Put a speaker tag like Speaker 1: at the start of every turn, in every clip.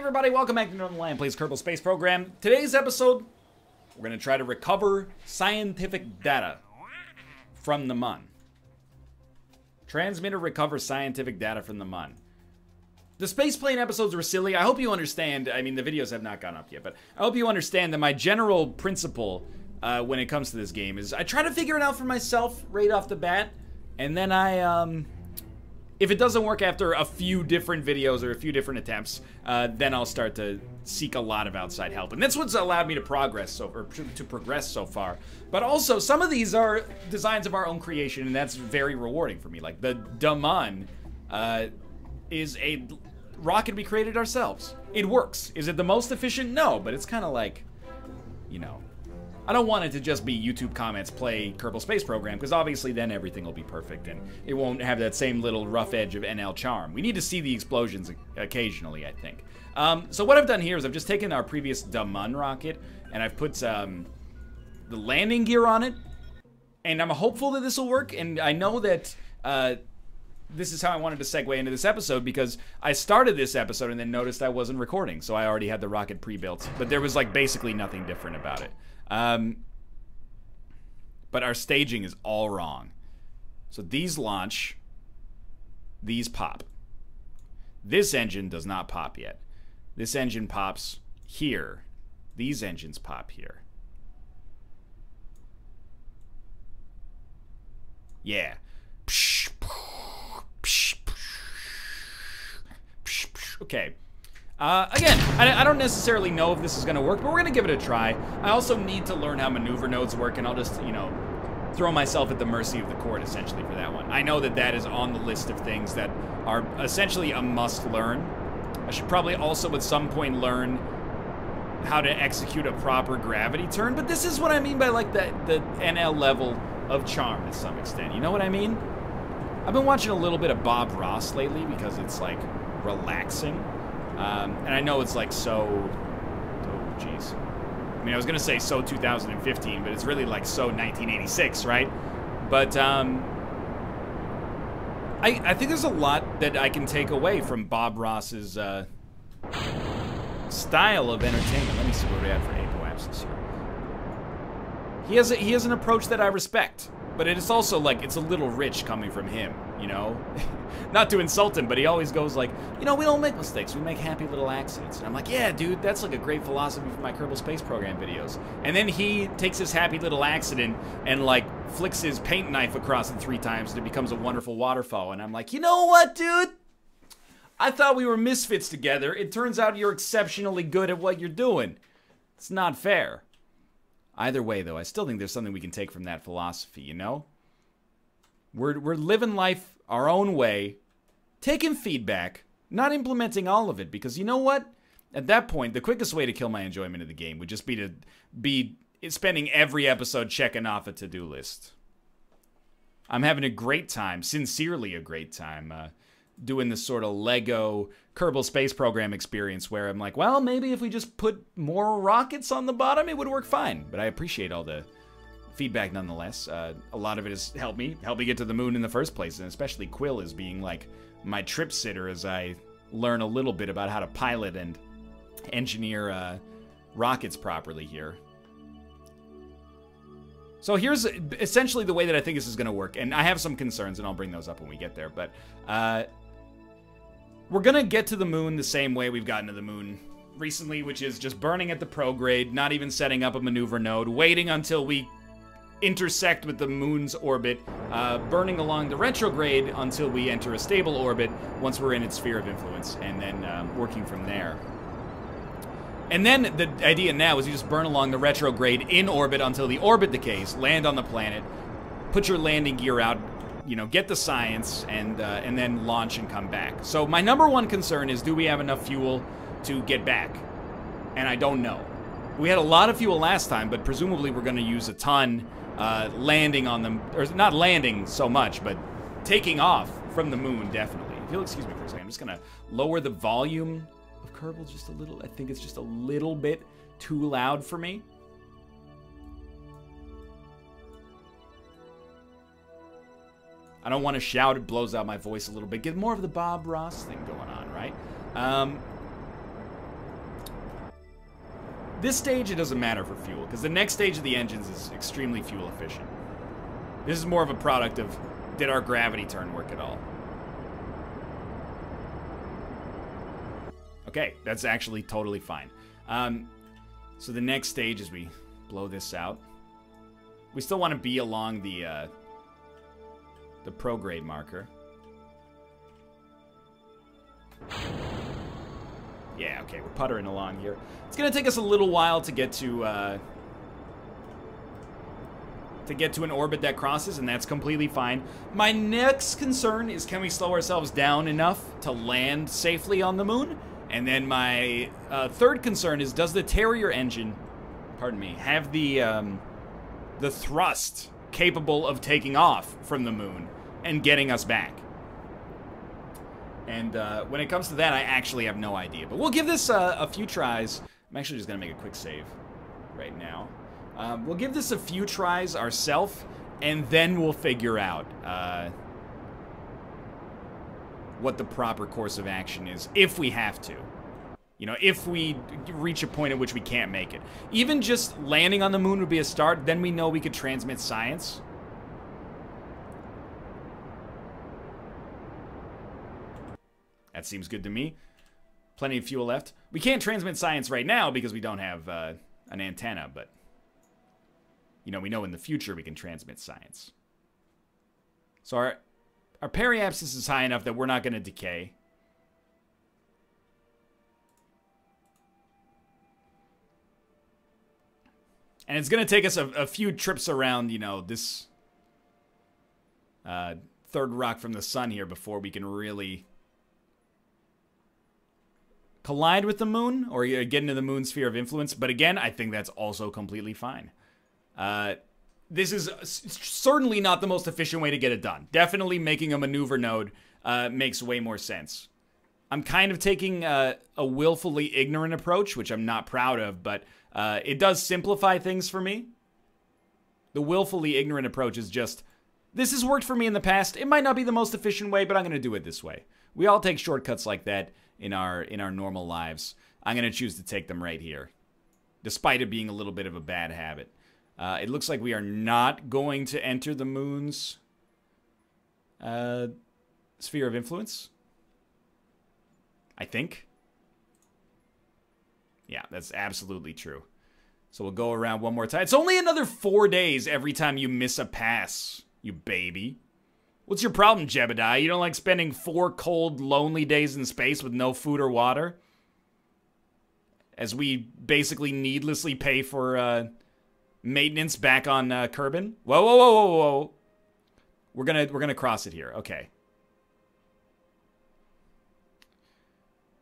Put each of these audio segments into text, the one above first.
Speaker 1: everybody, welcome back to Northernlion plays Kerbal Space Program. Today's episode, we're going to try to recover scientific data from the Mun. Transmit or recover scientific data from the Mun. The spaceplane episodes were silly. I hope you understand. I mean, the videos have not gone up yet, but I hope you understand that my general principle when it comes to this game is I try to figure it out for myself right off the bat, and then if it doesn't work after a few different videos or a few different attempts, then I'll start to seek a lot of outside help. And that's what's allowed me to progress so far. But also, some of these are designs of our own creation, and that's very rewarding for me. Like the Mun is a rocket we created ourselves. It works. Is it the most efficient? No, but it's kind of like, you know, I don't want it to just be YouTube comments, play Kerbal Space Program, because obviously then everything will be perfect and it won't have that same little rough edge of NL charm. We need to see the explosions occasionally, I think. So what I've done here is I've just taken our previous Mun rocket and I've put the landing gear on it, and I'm hopeful that this will work, and I know that this is how I wanted to segue into this episode, because I started this episode and then noticed I wasn't recording, so I already had the rocket pre-built, but there was like basically nothing different about it. But our staging is all wrong. So these launch, these pop. This engine does not pop yet. This engine pops here. These engines pop here. Yeah. Okay. Again, I don't necessarily know if this is going to work, but we're going to give it a try. I also need to learn how maneuver nodes work, and I'll just, you know, throw myself at the mercy of the court, essentially, for that one. I know that that is on the list of things that are essentially a must-learn. I should probably also, at some point, learn how to execute a proper gravity turn, but this is what I mean by, like, the NL level of charm, to some extent. You know what I mean? I've been watching a little bit of Bob Ross lately, because it's, like, relaxing. And I know it's like so, oh jeez. I mean, I was gonna say so 2015, but it's really like so 1986, right? But I think there's a lot that I can take away from Bob Ross's style of entertainment. Let me see what we have for apoapsis here. He has an approach that I respect, but it is also like it's a little rich coming from him, you know? Not to insult him, but he always goes like, you know, we don't make mistakes, we make happy little accidents. And I'm like, yeah, dude, that's like a great philosophy for my Kerbal Space Program videos. And then he takes his happy little accident and like flicks his paint knife across it 3 times and it becomes a wonderful waterfall. And I'm like, you know what, dude? I thought we were misfits together. It turns out you're exceptionally good at what you're doing. It's not fair. Either way, though, I still think there's something we can take from that philosophy, you know? We're living life our own way, taking feedback, not implementing all of it, because you know what? At that point, the quickest way to kill my enjoyment of the game would just be to be spending every episode checking off a to-do list. I'm having a great time, sincerely a great time, doing this sort of Lego Kerbal Space Program experience where I'm like, well, maybe if we just put more rockets on the bottom, it would work fine. But I appreciate all the feedback nonetheless. A lot of it has helped me get to the moon in the first place, and especially Quill is being like my trip sitter as I learn a little bit about how to pilot and engineer rockets properly here. So here's essentially the way that I think this is going to work, and I have some concerns, and I'll bring those up when we get there, but we're going to get to the moon the same way we've gotten to the moon recently, which is just burning at the prograde, not even setting up a maneuver node, waiting until we intersect with the moon's orbit, burning along the retrograde until we enter a stable orbit once we're in its sphere of influence, and then working from there. And then the idea now is you just burn along the retrograde in orbit until the orbit decays, land on the planet, put your landing gear out, you know, get the science, and then launch and come back. So my number one concern is, do we have enough fuel to get back? And I don't know. We had a lot of fuel last time, but presumably we're going to use a ton landing on them, or not landing so much, but taking off from the moon, definitely. If you'll excuse me for a second, I'm just going to lower the volume of Kerbal just a little. I think it's just a little bit too loud for me. I don't want to shout, it blows out my voice a little bit. Get more of the Bob Ross thing going on, right? This stage, it doesn't matter for fuel, because the next stage of the engines is extremely fuel efficient. This is more of a product of, did our gravity turn work at all? Okay, that's actually totally fine. So the next stage is we blow this out. We still want to be along the prograde marker. Yeah, okay, we're puttering along here. It's gonna take us a little while to get to an orbit that crosses, and that's completely fine. My next concern is, can we slow ourselves down enough to land safely on the moon? And then my third concern is, does the Terrier engine, pardon me, have the thrust capable of taking off from the moon and getting us back? And when it comes to that, I actually have no idea. But we'll give this a few tries. I'm actually just going to make a quick save right now. We'll give this a few tries ourselves, and then we'll figure out what the proper course of action is, if we have to. You know, if we reach a point at which we can't make it. Even just landing on the moon would be a start, then we know we could transmit science. That seems good to me. Plenty of fuel left. We can't transmit science right now because we don't have an antenna, but you know, we know in the future we can transmit science. So our periapsis is high enough that we're not going to decay. And it's going to take us a few trips around, you know, this third rock from the sun here before we can really collide with the moon or get into the moon's sphere of influence. But again, I think that's also completely fine. This is certainly not the most efficient way to get it done. Definitely making a maneuver node makes way more sense. I'm kind of taking a willfully ignorant approach, which I'm not proud of, but it does simplify things for me. The willfully ignorant approach is just, this has worked for me in the past. It might not be the most efficient way, but I'm going to do it this way. We all take shortcuts like that in our normal lives. I'm going to choose to take them right here, despite it being a little bit of a bad habit. It looks like we are not going to enter the moon's sphere of influence. I think. Yeah, that's absolutely true. So we'll go around one more time. It's only another 4 days every time you miss a pass, you baby. What's your problem, Jebediah? You don't like spending 4 cold, lonely days in space with no food or water? As we basically needlessly pay for maintenance back on Kerbin. Whoa, whoa, whoa, whoa, whoa. We're gonna cross it here. Okay.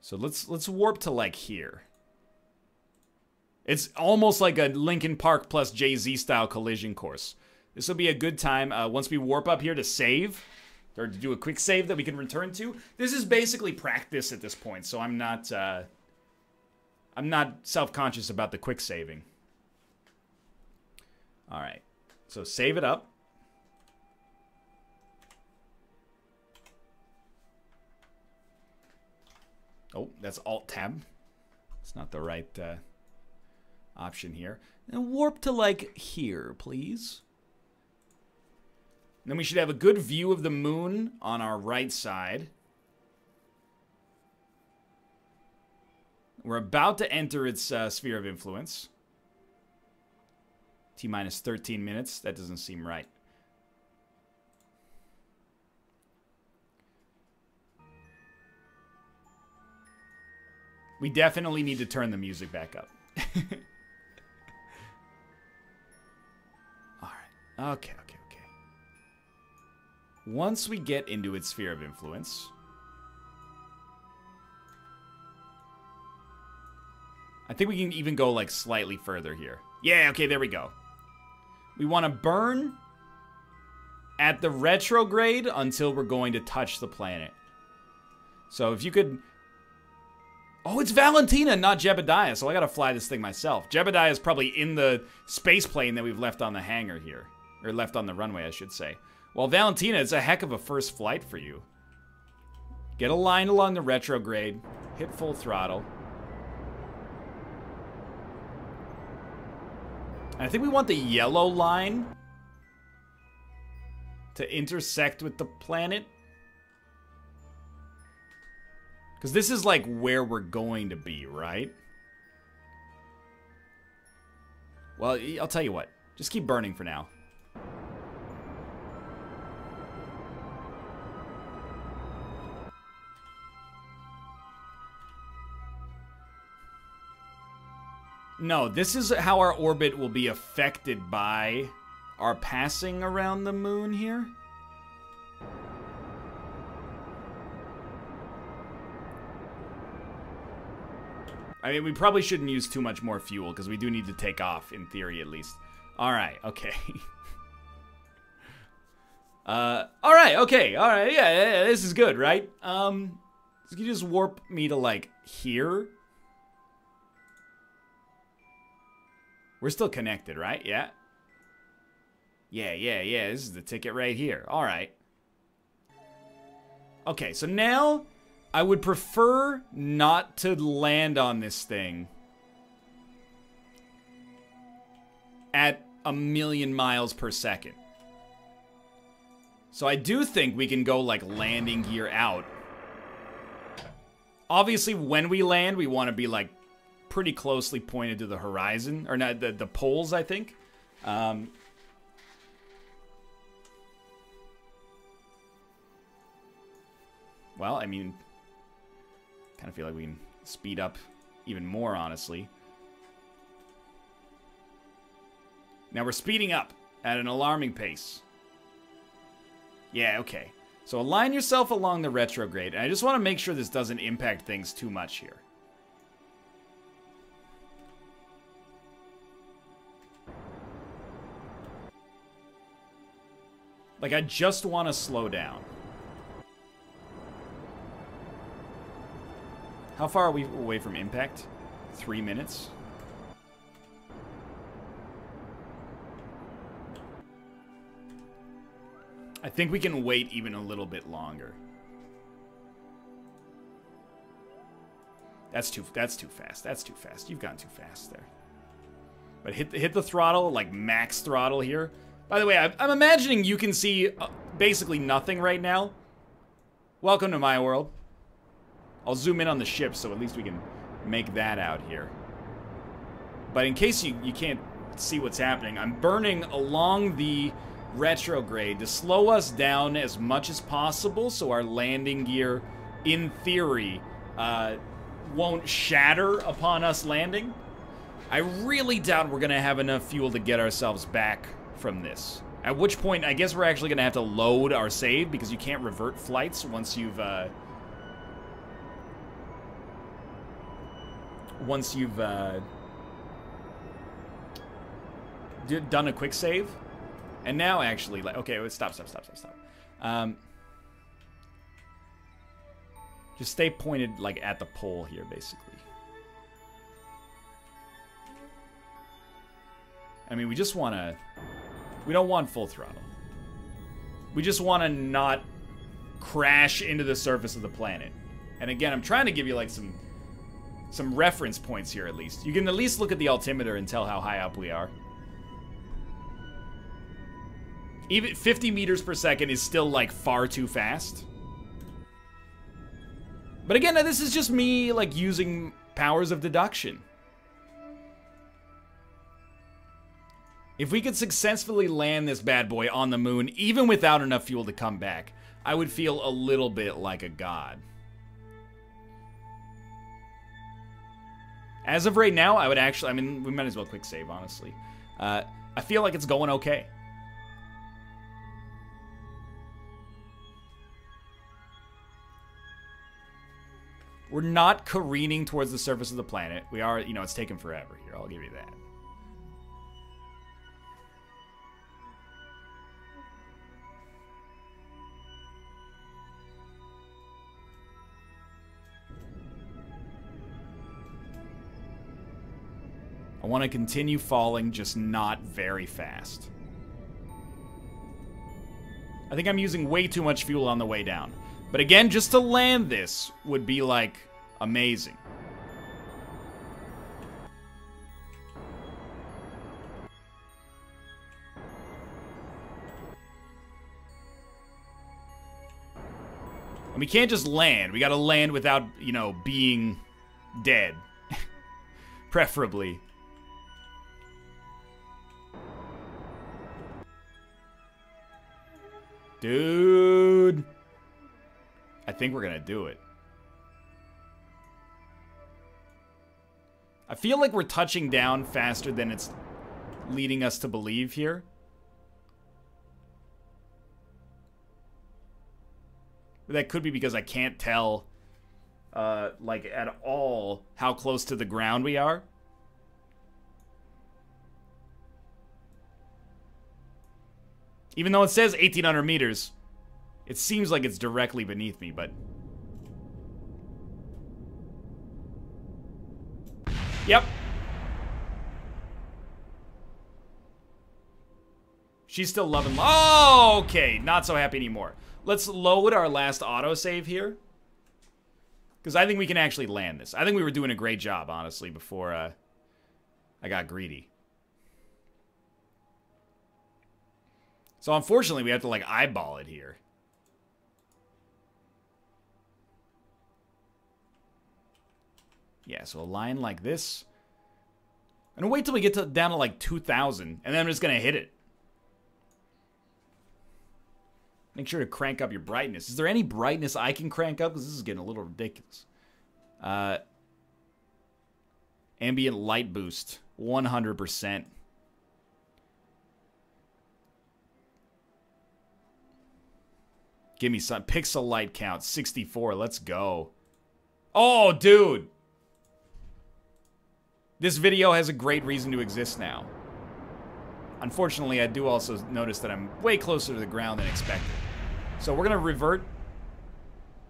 Speaker 1: So let's warp to like here. It's almost like a Linkin Park plus Jay-Z style collision course. This will be a good time once we warp up here to save, or to do a quick save that we can return to. This is basically practice at this point, so I'm not self-conscious about the quick saving. All right, so save it up. Oh, that's Alt-Tab. It's not the right option here. And warp to, like, here, please. Then we should have a good view of the moon on our right side. We're about to enter its sphere of influence. T-minus 13 minutes. That doesn't seem right. We definitely need to turn the music back up. Alright. Okay. Once we get into its sphere of influence, I think we can even go like slightly further here. Yeah, okay, there we go. We want to burn at the retrograde until we're going to touch the planet. So if you could... Oh, it's Valentina, not Jebediah, so I gotta fly this thing myself. Jebediah is probably in the space plane that we've left on the hangar here. Or left on the runway, I should say. Well, Valentina, it's a heck of a first flight for you. Get aligned along the retrograde. Hit full throttle. I think we want the yellow line to intersect with the planet. Because this is like where we're going to be, right? Well, I'll tell you what. Just keep burning for now. No, this is how our orbit will be affected by our passing around the moon here. I mean, we probably shouldn't use too much more fuel, because we do need to take off, in theory at least. Alright, okay. Alright, okay, alright, yeah, this is good, right? So you just warp me to, like, here? We're still connected, right? Yeah? Yeah, this is the ticket right here. Alright. Okay, so now I would prefer not to land on this thing at 1,000,000 miles per second. So I do think we can go, like, landing gear out. Obviously, when we land, we want to be, like, pretty closely pointed to the horizon. Or not, the poles, I think. Well, I mean, kind of feel like we can speed up even more, honestly. Now we're speeding up at an alarming pace. Yeah, okay. So align yourself along the retrograde. And I just want to make sure this doesn't impact things too much here. Like, I just want to slow down. How far are we away from impact? 3 minutes? I think we can wait even a little bit longer. That's too fast. That's too fast. You've gone too fast there. But hit the throttle, like max throttle here. By the way, I'm imagining you can see basically nothing right now. Welcome to my world. I'll zoom in on the ship so at least we can make that out here. But in case you can't see what's happening, I'm burning along the retrograde to slow us down as much as possible so our landing gear, in theory, won't shatter upon us landing. I really doubt we're going to have enough fuel to get ourselves back from this. At which point, I guess we're actually going to have to load our save because you can't revert flights once you've done a quick save. And now, actually, like, okay, stop. Just stay pointed, like, at the pole here, basically. I mean, we just want to... We don't want full throttle. We just want to not crash into the surface of the planet. And again, I'm trying to give you, like, some reference points here, at least. You can at least look at the altimeter and tell how high up we are. Even 50 meters per second is still, like, far too fast. But again, this is just me, like, using powers of deduction. If we could successfully land this bad boy on the moon, even without enough fuel to come back, I would feel a little bit like a god. As of right now, I would actually... I mean, we might as well quick save, honestly. I feel like it's going okay. We're not careening towards the surface of the planet. We are, you know, it's taken forever here. I'll give you that. I want to continue falling, just not very fast. I think I'm using way too much fuel on the way down. But again, just to land this would be, like, amazing. we can't just land. We gotta land without, you know, being dead. Preferably. Dude. I think we're gonna do it. I feel like we're touching down faster than it's leading us to believe here. But that could be because I can't tell, like, at all how close to the ground we are. Even though it says 1,800 meters, it seems like it's directly beneath me, but... Yep. She's still loving... Oh, okay. Not so happy anymore. Let's load our last autosave here. Because I think we can actually land this. I think we were doing a great job, honestly, before I got greedy. So unfortunately, we have to, like, eyeball it here. Yeah, so a line like this. And wait till we get down to, like, 2,000. And then I'm just going to hit it. Make sure to crank up your brightness. Is there any brightness I can crank up? Because this is getting a little ridiculous. Ambient light boost. 100%. Give me some. Pixel light count. 64. Let's go. Oh, dude. This video has a great reason to exist now. Unfortunately, I do also notice that I'm way closer to the ground than expected. So we're going to revert.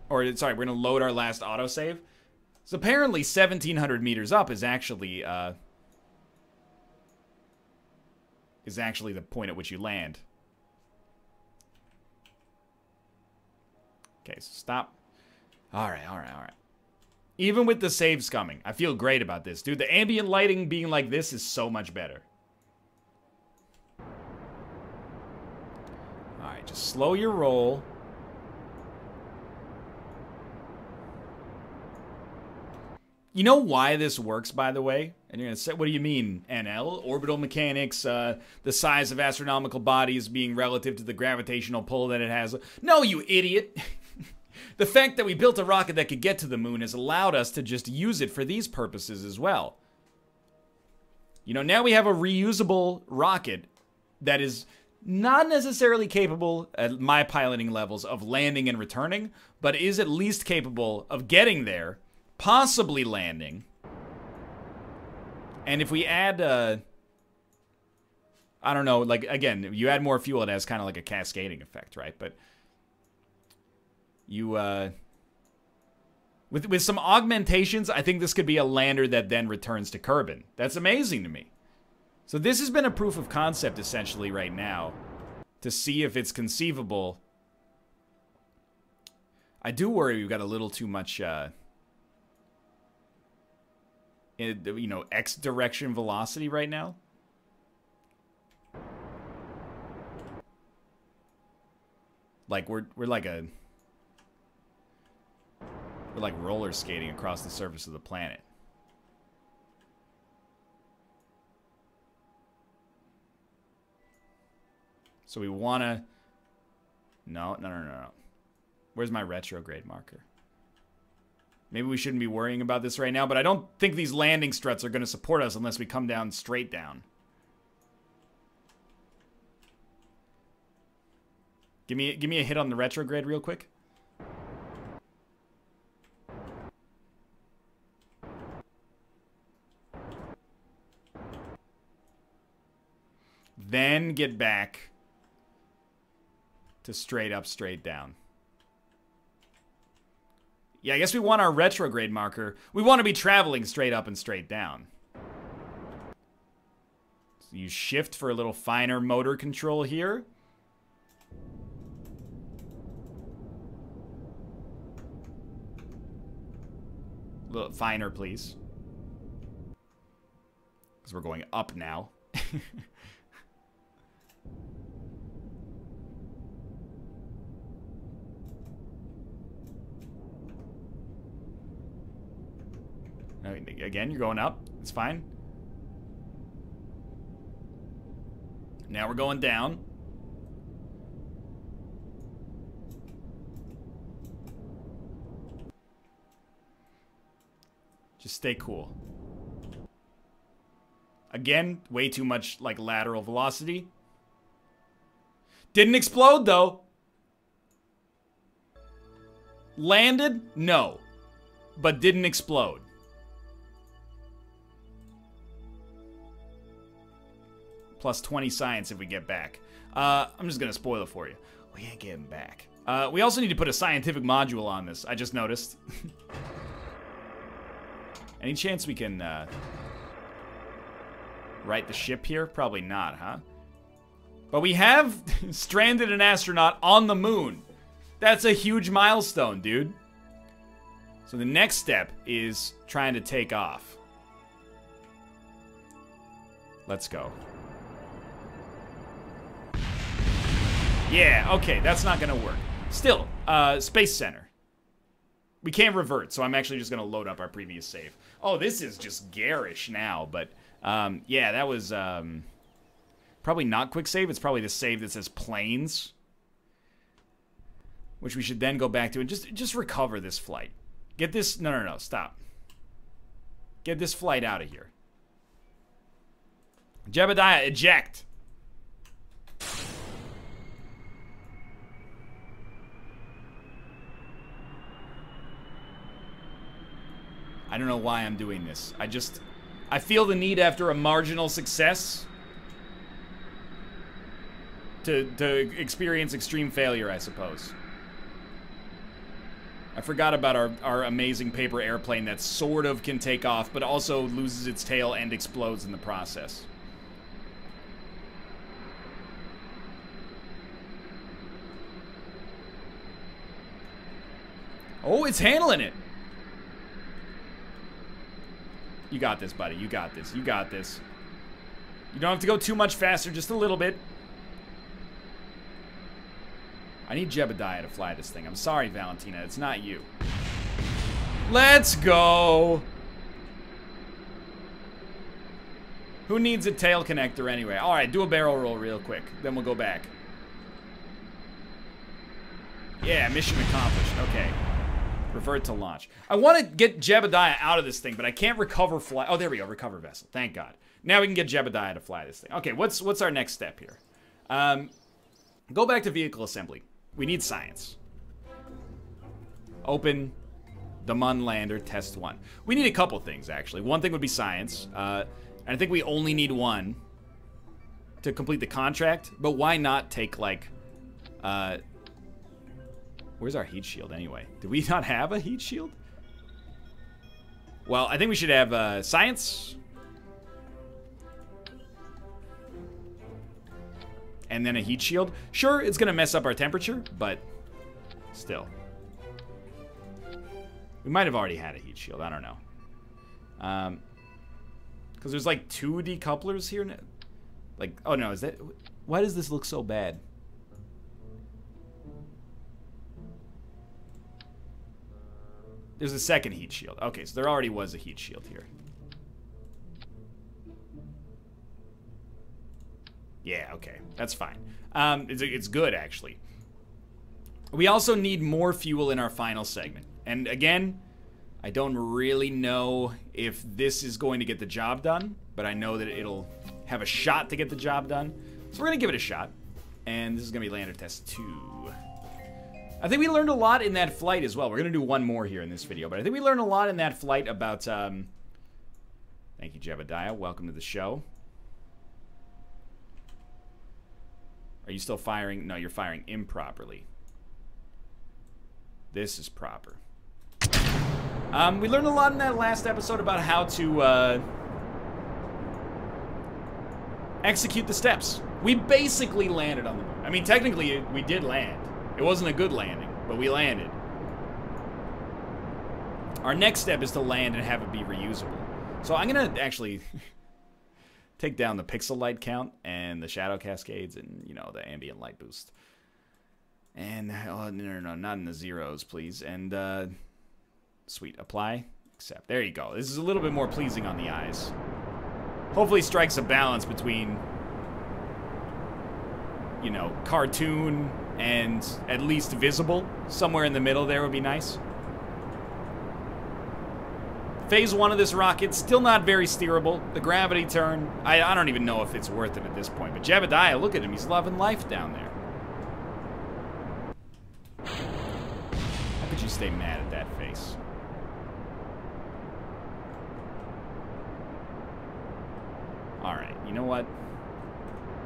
Speaker 1: Or, sorry, we're going to load our last autosave. So apparently 1,700 meters up is actually the point at which you land. Okay, so stop. Alright. Even with the saves coming, I feel great about this. Dude, the ambient lighting being like this is so much better. Alright, just slow your roll. You know why this works, by the way? And you're going to say, what do you mean, NL? Orbital mechanics, the size of astronomical bodies being relative to the gravitational pull that it has. No, you idiot! The fact that we built a rocket that could get to the moon has allowed us to just use it for these purposes as well. You know, now we have a reusable rocket that is not necessarily capable, at my piloting levels, of landing and returning, but is at least capable of getting there, possibly landing. And if we add, I don't know, like, again, you add more fuel, it has kind of like a cascading effect, right? But you, with some augmentations, I think this could be a lander that then returns to Kerbin. That's amazing to me. So this has been a proof of concept, essentially, right now, to see if it's conceivable. I do worry we've got a little too much, you know, X direction velocity right now. Like, we're like roller skating across the surface of the planet. So we want to... No. Where's my retrograde marker? Maybe we shouldn't be worrying about this right now, but I don't think these landing struts are going to support us unless we come down straight down. Give me a hit on the retrograde real quick. Then get back to straight up, straight down. Yeah, I guess we want our retrograde marker. We want to be traveling straight up and straight down. So you shift for a little finer motor control here. A little finer, please. Because we're going up now. Again, you're going up. It's fine. Now we're going down. Just stay cool. Again, way too much, like, lateral velocity. Didn't explode, though. Landed? No. But didn't explode. Plus 20 science if we get back. I'm just gonna spoil it for you. We ain't getting back. We also need to put a scientific module on this. I just noticed. Any chance we can, right the ship here? Probably not, huh? But we have stranded an astronaut on the moon. That's a huge milestone, dude. So the next step is trying to take off. Let's go. Yeah, okay, that's not gonna work. Still, Space Center. We can't revert, so I'm actually just gonna load up our previous save. Oh, this is just garish now, but, yeah, that was, probably not quick save. It's probably the save that says planes. Which we should then go back to and just recover this flight. Get this, no, stop. Get this flight out of here. Jebediah, eject. I don't know why I'm doing this. I feel the need after a marginal success to experience extreme failure, I suppose. I forgot about our amazing paper airplane that sort of can take off, but also loses its tail and explodes in the process. Oh, it's handling it. You got this, buddy. You got this. You got this. You don't have to go too much faster, just a little bit. I need Jebediah to fly this thing. I'm sorry, Valentina. It's not you. Let's go. Who needs a tail connector anyway? All right, do a barrel roll real quick. Then we'll go back. Yeah, mission accomplished. Okay. Revert to launch. I want to get Jebediah out of this thing, but I can't recover fly. Oh, there we go. Recover vessel. Thank God. Now we can get Jebediah to fly this thing. Okay, what's our next step here? Go back to vehicle assembly. We need science. Open the Mun lander test 1. We need a couple things, actually. One thing would be science. And I think we only need one to complete the contract. But why not take, like... where's our heat shield, anyway? Do we not have a heat shield? Well, I think we should have science. And then a heat shield. Sure, it's going to mess up our temperature, but still. We might have already had a heat shield. I don't know. Because there's like 2 decouplers here. Like, oh no, is that... Why does this look so bad? There's a second heat shield. Okay, so there already was a heat shield here. Yeah, okay. That's fine. It's good, actually. We also need more fuel in our final segment. And again, I don't really know if this is going to get the job done, but I know that it'll have a shot to get the job done. So we're going to give it a shot. And this is going to be lander test 2. I think we learned a lot in that flight as well. We're going to do one more here in this video, but I think we learned a lot in that flight about... Thank you, Jebediah. Welcome to the show. Are you still firing? No, you're firing improperly. This is proper. We learned a lot in that last episode about how to execute the steps. We basically landed on the moon. I mean, technically, we did land. It wasn't a good landing, but we landed. Our next step is to land and have it be reusable. So I'm going to actually... take down the pixel light count and the shadow cascades and, you know, the ambient light boost. And, oh, no, not in the zeros, please. And, sweet. Apply. accept. There you go. This is a little bit more pleasing on the eyes. Hopefully strikes a balance between, you know, cartoon and at least visible. Somewhere in the middle there would be nice. Phase 1 of this rocket, still not very steerable. The gravity turn, I don't even know if it's worth it at this point. But Jebediah, look at him. He's loving life down there. How could you stay mad at that face? Alright, you know what?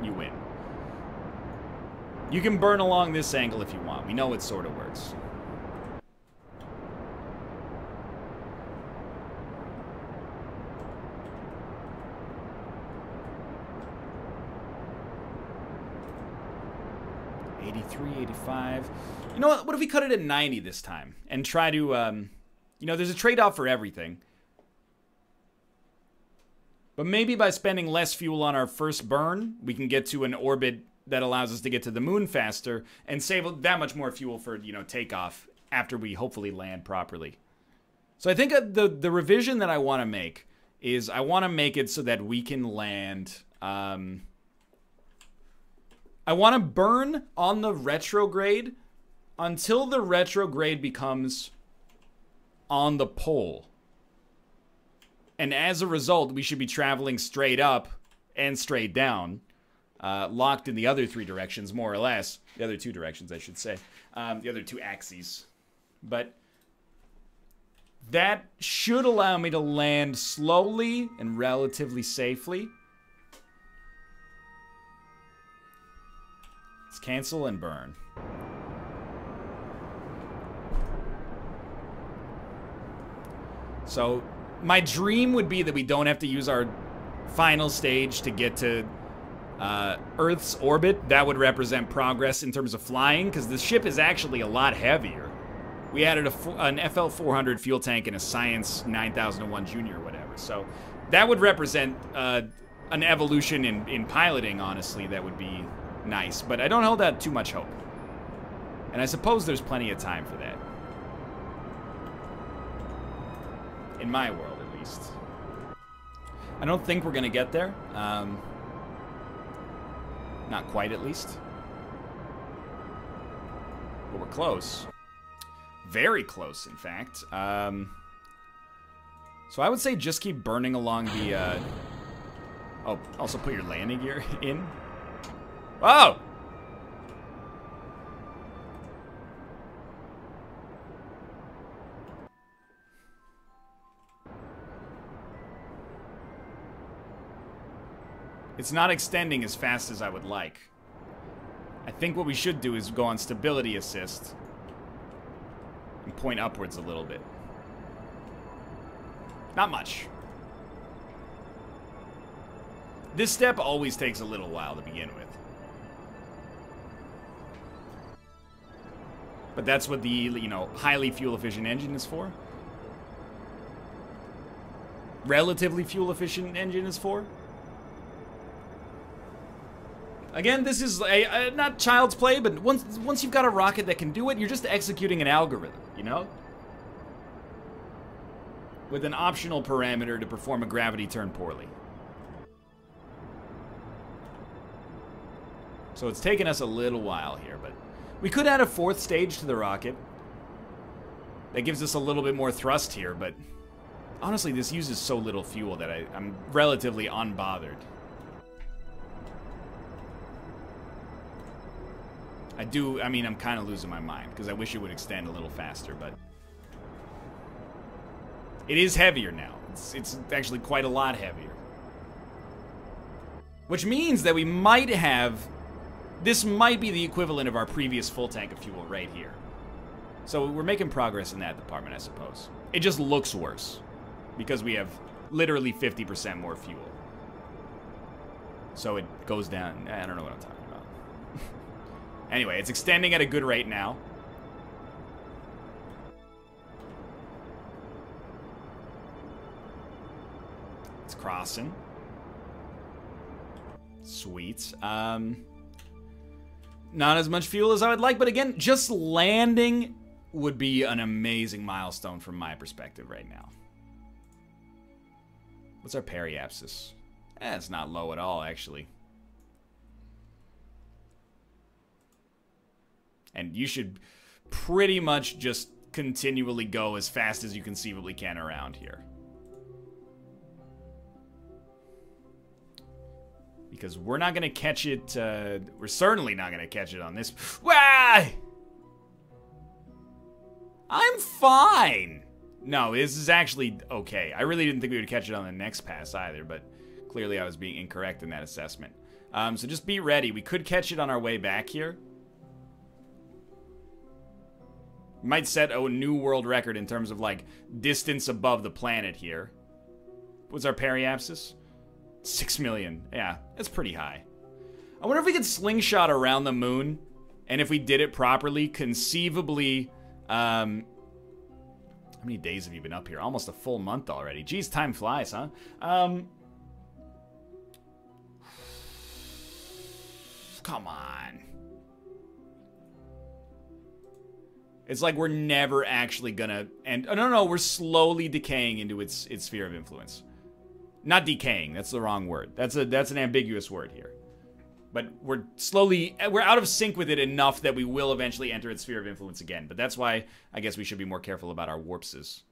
Speaker 1: You win. You can burn along this angle if you want. We know it sort of works. $83, $85. You know what? What if we cut it at 90 this time? And try to, you know, there's a trade-off for everything. But maybe by spending less fuel on our first burn, we can get to an orbit that allows us to get to the moon faster and save that much more fuel for, you know, takeoff after we hopefully land properly. So I think the revision that I want to make is I want to make it so that we can land... I want to burn on the retrograde until the retrograde becomes on the pole. And as a result, we should be traveling straight up and straight down, locked in the other three directions, more or less. The other two directions, I should say. The other two axes. But that should allow me to land slowly and relatively safely. Let's cancel and burn. So, my dream would be that we don't have to use our final stage to get to Earth's orbit. That would represent progress in terms of flying, because the ship is actually a lot heavier. We added an FL-400 fuel tank and a Science 9001 Junior or whatever. So, that would represent an evolution in piloting, honestly, that would be nice. But I don't hold out too much hope. And I suppose there's plenty of time for that. In my world, at least. I don't think we're gonna get there. Not quite, at least. But we're close. Very close, in fact. So I would say just keep burning along the... Oh, also put your landing gear in. Whoa! It's not extending as fast as I would like. I think what we should do is go on stability assist and point upwards a little bit. Not much. This step always takes a little while to begin with. But that's what the, you know, highly fuel-efficient engine is for. Relatively fuel-efficient engine is for. Again, this is not child's play, but once you've got a rocket that can do it, you're just executing an algorithm, you know? With an optional parameter to perform a gravity turn poorly. So it's taken us a little while here, but we could add a fourth stage to the rocket. That gives us a little bit more thrust here, but honestly, this uses so little fuel that I'm relatively unbothered. I mean, I'm kind of losing my mind, because I wish it would extend a little faster, but... It is heavier now. It's actually quite a lot heavier. Which means that we might have... This might be the equivalent of our previous full tank of fuel right here. So we're making progress in that department, I suppose. It just looks worse, because we have literally 50% more fuel. So it goes down... I don't know what I'm talking about. Anyway, it's extending at a good rate now. It's crossing. Sweet. Not as much fuel as I would like, but again, just landing would be an amazing milestone from my perspective right now. What's our periapsis? It's not low at all, actually. And you should pretty much just continually go as fast as you conceivably can around here. Because we're not going to catch it, we're certainly not going to catch it on this. Wah! I'm fine! No, this is actually okay. I really didn't think we would catch it on the next pass either, but clearly I was being incorrect in that assessment. So just be ready. We could catch it on our way back here. Might set a new world record in terms of, like, distance above the planet here. What's our periapsis? 6 million. Yeah, that's pretty high. I wonder if we could slingshot around the moon, and if we did it properly, conceivably, how many days have you been up here? Almost a full month already. Geez, time flies, huh? Come on. It's like we're never actually gonna end. Oh, no, we're slowly decaying into its sphere of influence. Not decaying, that's the wrong word. That's an ambiguous word here. But we're out of sync with it enough that we will eventually enter its sphere of influence again. But that's why I guess we should be more careful about our warpses.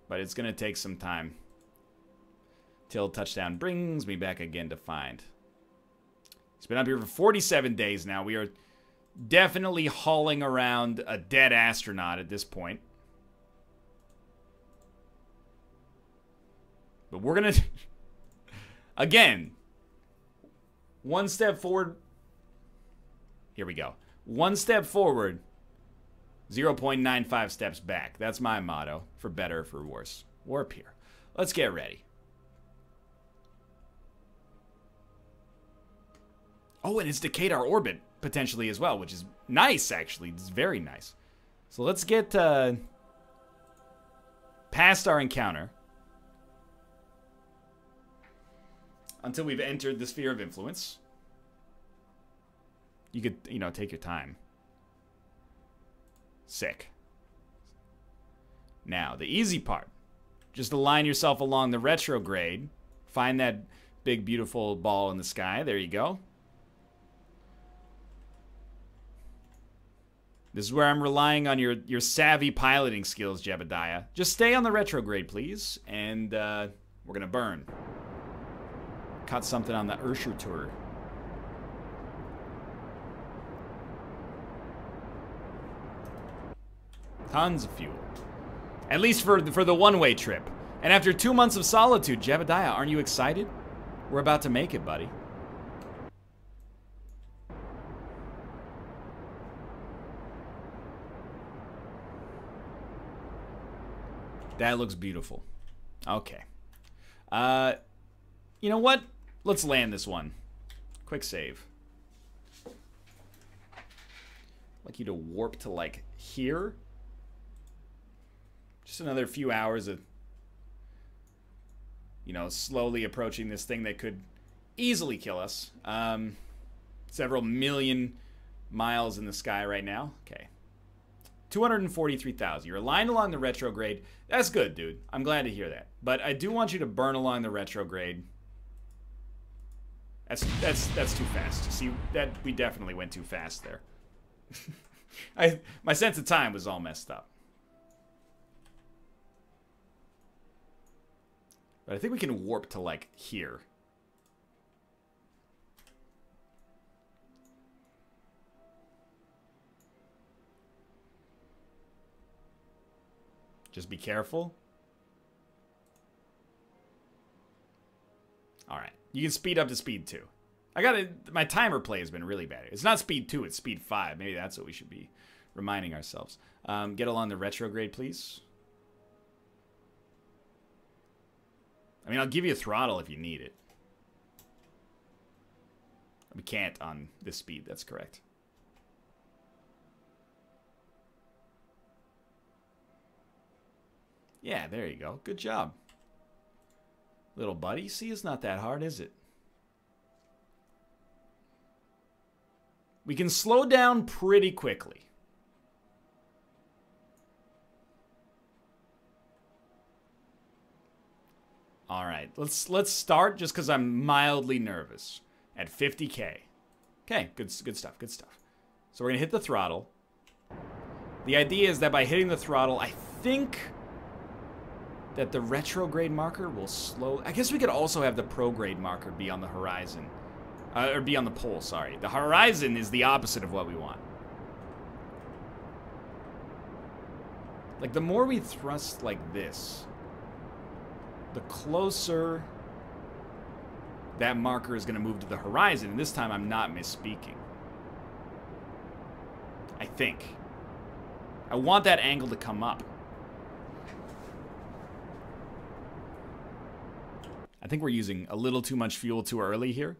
Speaker 1: But it's gonna take some time. Till touchdown brings me back again to find. It's been up here for 47 days now. We are definitely hauling around a dead astronaut at this point. But we're gonna... Again. One step forward. Here we go. One step forward. 0.95 steps back. That's my motto. For better or for worse. Warp here. Let's get ready. Oh, and it's decayed our orbit, potentially, as well, which is nice, actually. It's very nice. So let's get past our encounter. Until we've entered the sphere of influence. You could, you know, take your time. Sick. Now, the easy part. Just align yourself along the retrograde. Find that big, beautiful ball in the sky. There you go. This is where I'm relying on your savvy piloting skills, Jebediah. Just stay on the retrograde, please. And we're going to burn. Caught something on the Ursher tour. Tons of fuel. At least for the one-way trip. And after 2 months of solitude, Jebediah, aren't you excited? We're about to make it, buddy. That looks beautiful. Okay. You know what? Let's land this one. Quick save. I'd like you to warp to, like, here. Just another few hours of, you know, slowly approaching this thing that could easily kill us. Several million miles in the sky right now. Okay. 243,000. You're aligned along the retrograde. That's good, dude. I'm glad to hear that. But I do want you to burn along the retrograde. That's too fast. See, that we definitely went too fast there. My sense of time was all messed up. But I think we can warp to, like, here. Just be careful. Alright. You can speed up to speed 2. My timer play has been really bad. It's not speed 2, it's speed 5. Maybe that's what we should be reminding ourselves. Get along the retrograde, please. I mean, I'll give you a throttle if you need it. We can't on this speed, that's correct. Yeah, there you go. Good job. Little buddy. See, it's not that hard, is it? We can slow down pretty quickly. All right, let's start just because I'm mildly nervous at 50K. Okay, good stuff, good stuff. So we're gonna hit the throttle. The idea is that by hitting the throttle, I think that the retrograde marker will slow. I guess we could also have the prograde marker be on the horizon. Or be on the pole, sorry. The horizon is the opposite of what we want. Like, the more we thrust like this, the closer that marker is going to move to the horizon. And this time I'm not misspeaking. I think. I want that angle to come up. I think we're using a little too much fuel too early here.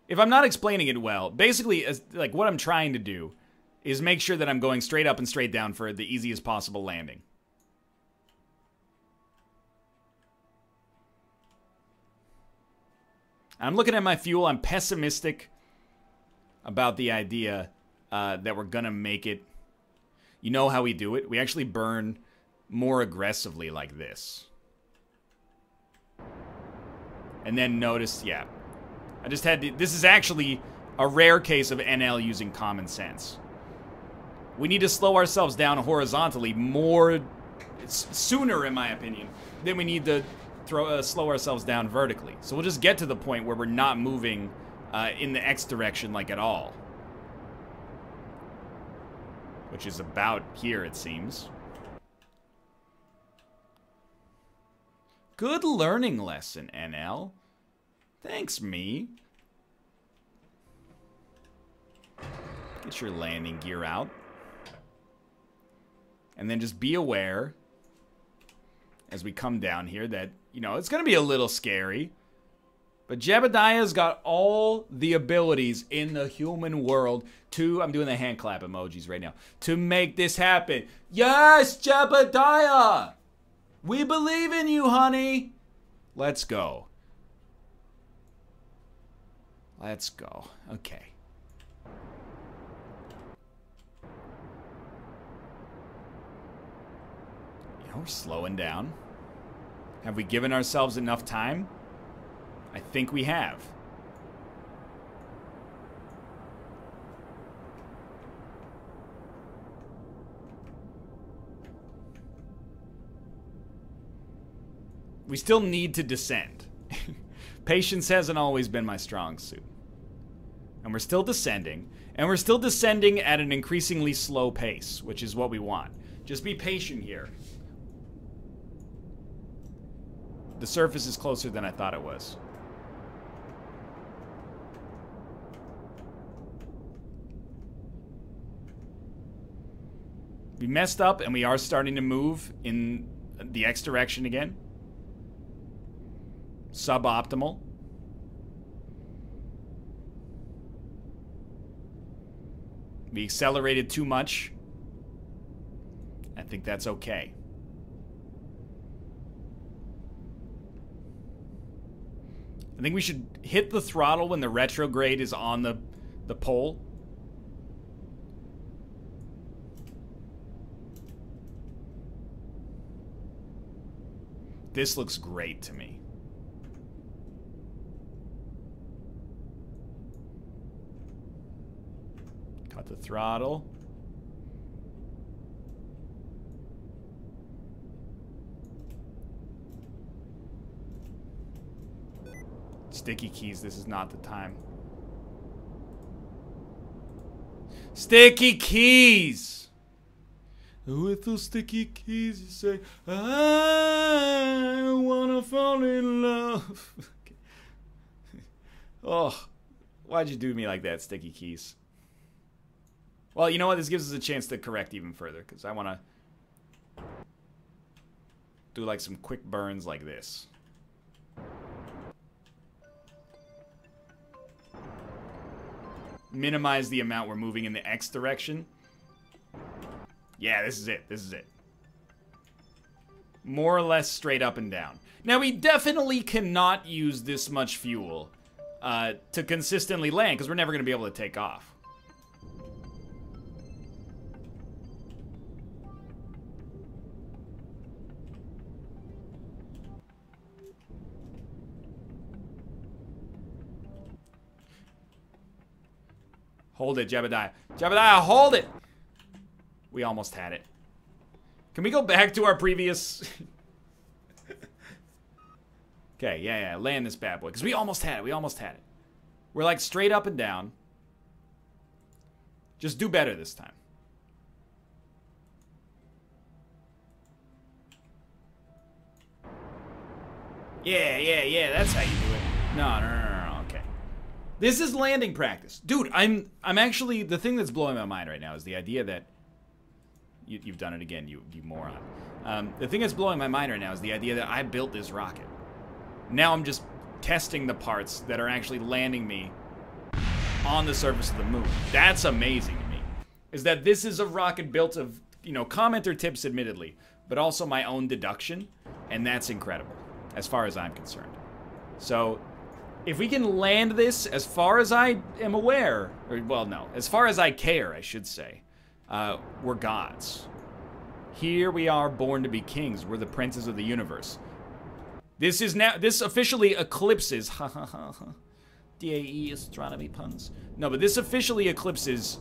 Speaker 1: If I'm not explaining it well, basically, like, what I'm trying to do is make sure that I'm going straight up and straight down for the easiest possible landing. I'm looking at my fuel. I'm pessimistic about the idea that we're gonna make it. You know how we do it? We actually burn more aggressively like this. And then notice, yeah. I just had to, this is actually a rare case of NL using common sense. We need to slow ourselves down horizontally more sooner, in my opinion, than we need to slow ourselves down vertically. So we'll just get to the point where we're not moving in the X direction like at all. Which is about here, it seems. Good learning lesson, NL. Thanks, me. Get your landing gear out. And then just be aware as we come down here that, you know, it's going to be a little scary. But Jebediah's got all the abilities in the human world to, I'm doing the hand clap emojis right now, to make this happen. Yes, Jebediah! We believe in you, honey! Let's go. Let's go. Okay. You know, we're slowing down. Have we given ourselves enough time? I think we have. We still need to descend. Patience hasn't always been my strong suit. And we're still descending. And we're still descending at an increasingly slow pace, which is what we want. Just be patient here. The surface is closer than I thought it was. We messed up and we are starting to move in the X direction again. Suboptimal. We accelerated too much. I think that's okay. I think we should hit the throttle when the retrograde is on the pole. This looks great to me. Cut the throttle. Sticky keys, this is not the time. Sticky keys! With those sticky keys, you say, I wanna fall in love. Oh, why'd you do me like that, sticky keys? Well, you know what? This gives us a chance to correct even further, because I want to do like some quick burns like this. Minimize the amount we're moving in the X direction. Yeah, this is it. This is it. More or less straight up and down. Now, we definitely cannot use this much fuel to consistently land, because we're never going to be able to take off. Hold it, Jebediah. Jebediah, hold it! We almost had it. Can we go back to our previous... Okay, yeah, land this bad boy. Because we almost had it, We're like straight up and down. Just do better this time. Yeah, that's how you do it. No, okay. This is landing practice. Dude, I'm actually, the thing that's blowing my mind right now is the idea that, you've done it again, you moron. The thing that's blowing my mind right now is the idea that I built this rocket. Now I'm just testing the parts that are actually landing me on the surface of the moon. That's amazing to me. Is that this is a rocket built of, commenter tips admittedly, but also my own deduction, and that's incredible, as far as I'm concerned. So, if we can land this, as far as I am aware, or, well, no, as far as I care, I should say, we're gods. Here we are born to be kings. We're the princes of the universe. This officially eclipses, DAE astronomy puns. No, but this officially eclipses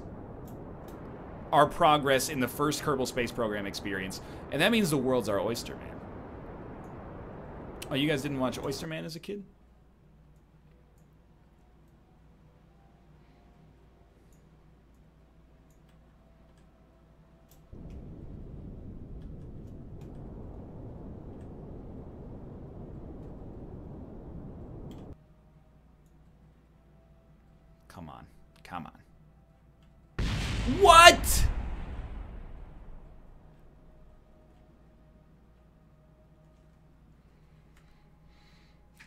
Speaker 1: our progress in the first Kerbal Space Program experience, and that means the world's our oyster, man. Oh, you guys didn't watch Oyster Man as a kid? Come on. What?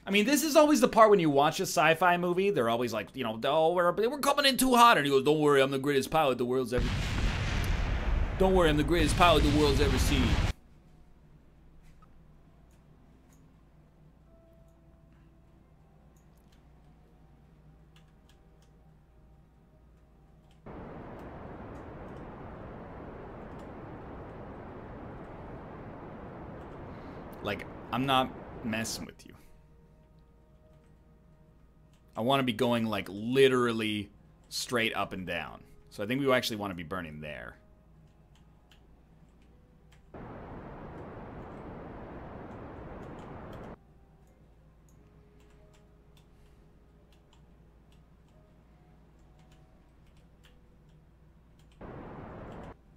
Speaker 1: I mean, this is always the part when you watch a sci-fi movie. They're always like, oh, we're coming in too hot. And he goes, don't worry, I'm the greatest pilot the world's ever... Don't worry, I'm the greatest pilot the world's ever seen. Like, I'm not messing with you. I want to be going, like, literally straight up and down. So I think we actually want to be burning there.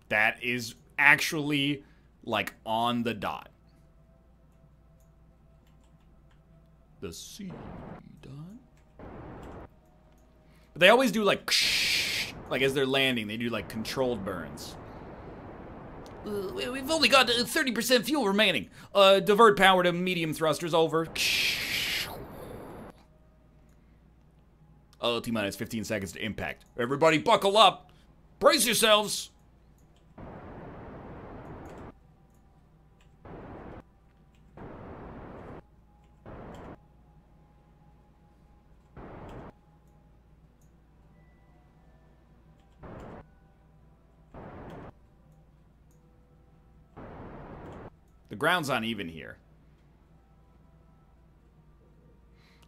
Speaker 1: That is actually, like, on the dot. The sea dot. But they always do like as they're landing, they do like controlled burns. We've only got 30% fuel remaining. Divert power to medium thrusters over. T-minus 15 seconds to impact. Everybody buckle up. Brace yourselves. The ground's uneven here.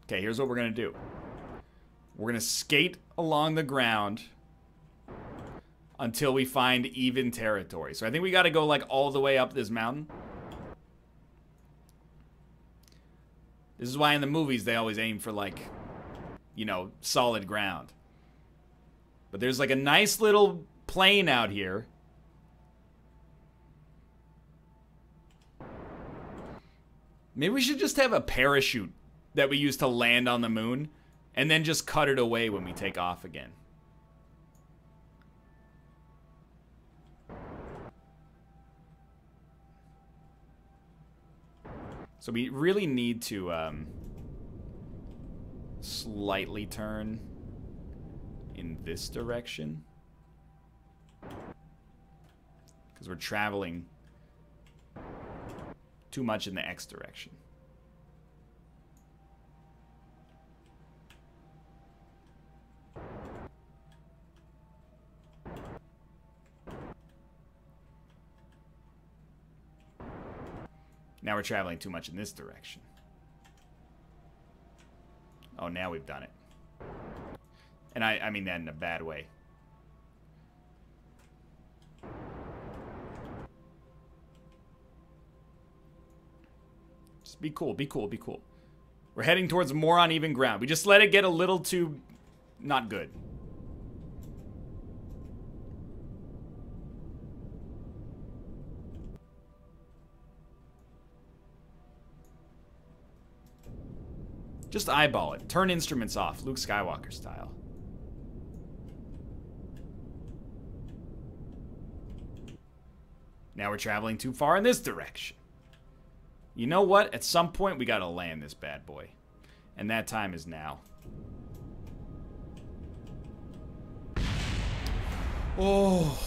Speaker 1: Okay, here's what we're gonna do. We're gonna skate along the ground until we find even territory. So I think we gotta go like all the way up this mountain. This is why in the movies they always aim for like, solid ground. But there's like a nice little plane out here. Maybe we should just have a parachute that we use to land on the moon and then just cut it away when we take off again. So we really need to slightly turn in this direction. Because we're traveling too much in the X direction. Now we're traveling too much in this direction. Oh, now we've done it. And I mean that in a bad way. this. Be cool, be cool, be cool. We're heading towards more uneven ground. We just let it get a little too not good. Just eyeball it. Turn instruments off, Luke Skywalker style. Now we're traveling too far in this direction. You know what? At some point, we gotta land this bad boy. And that time is now. Oh.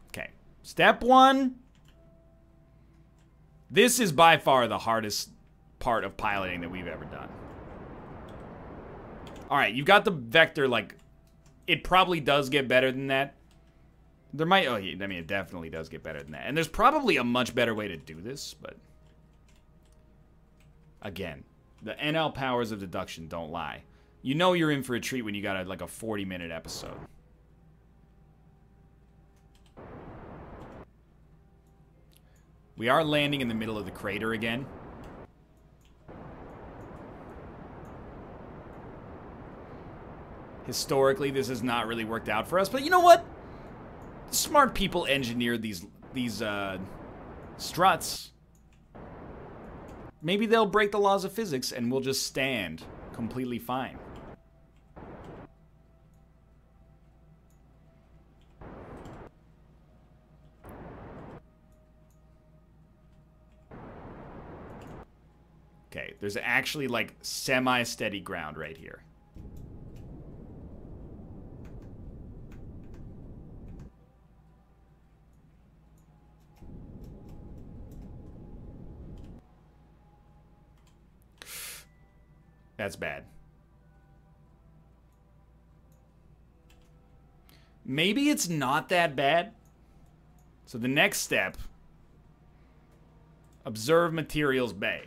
Speaker 1: Okay. Step one. This is by far the hardest part of piloting that we've ever done. Alright, you've got the vector, like, it probably does get better than that. There might, oh, I mean, it definitely does get better than that. And there's probably a much better way to do this, but... Again, the NL powers of deduction don't lie. You know you're in for a treat when you got like a 40-minute episode. We are landing in the middle of the crater again. Historically, this has not really worked out for us, but you know what? Smart people engineered these struts. Maybe they'll break the laws of physics and we'll just stand completely fine. Okay, there's actually like semi-steady ground right here. That's bad. Maybe it's not that bad. So the next step, observe materials bay.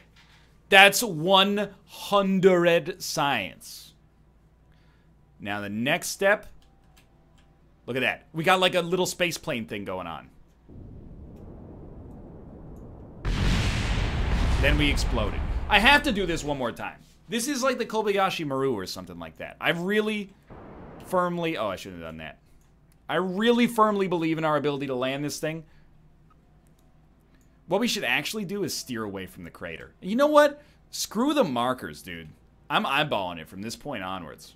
Speaker 1: That's 100 science. Now the next step, look at that. We got like a little space plane thing going on. Then we exploded. I have to do this one more time. This is like the Kobayashi Maru or something like that. I really firmly... Oh, I shouldn't have done that. I really firmly believe in our ability to land this thing. What we should actually do is steer away from the crater. You know what? Screw the markers, dude. I'm eyeballing it from this point onwards.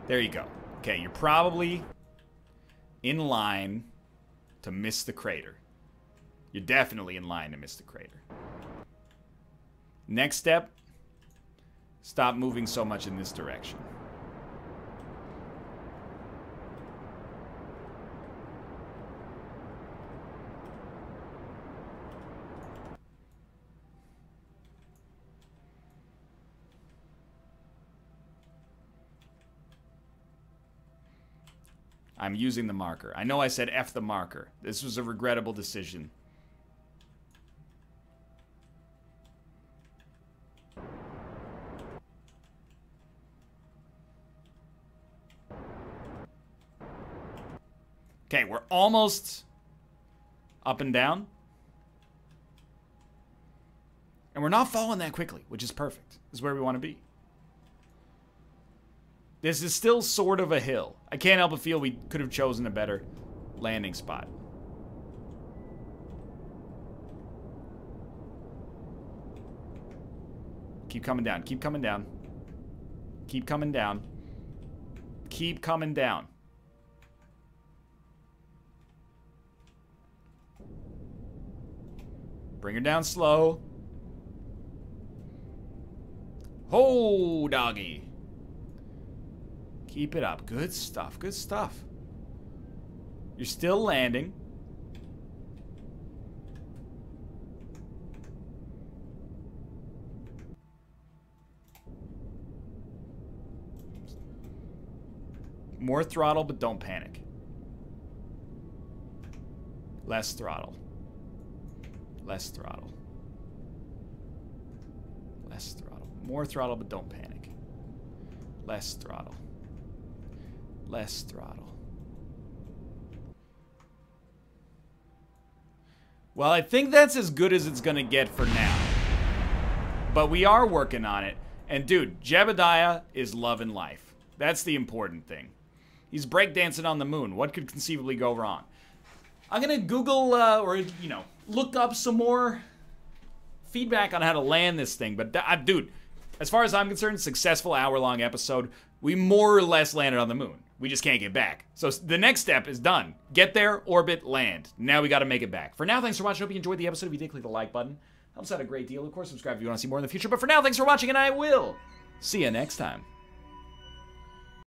Speaker 1: There you go. Okay, you're probably in line to miss the crater. You're definitely in line to miss the crater. Next step, stop moving so much in this direction. I'm using the marker. I know I said F the marker. This was a regrettable decision. Okay, we're almost up and down. And we're not falling that quickly, which is perfect. This is where we want to be. This is still sort of a hill. I can't help but feel we could have chosen a better landing spot. Keep coming down. Keep coming down. Keep coming down. Keep coming down. Bring her down slow. Ho, doggy. Keep it up. Good stuff. Good stuff. You're still landing. More throttle, but don't panic. Less throttle. Less throttle. Less throttle. More throttle, but don't panic. Less throttle. Less throttle. Well, I think that's as good as it's gonna get for now. But we are working on it. And dude, Jebediah is loving life. That's the important thing. He's breakdancing on the moon. What could conceivably go wrong? I'm gonna Google, or, you know, look up some more feedback on how to land this thing. But, dude, as far as I'm concerned, successful hour-long episode. We more or less landed on the moon. We just can't get back. So the next step is done. Get there, orbit, land. Now we gotta make it back. For now, thanks for watching. Hope you enjoyed the episode. If you did, click the like button. Helps out a great deal. Of course, subscribe if you want to see more in the future. But for now, thanks for watching, and I will see you next time.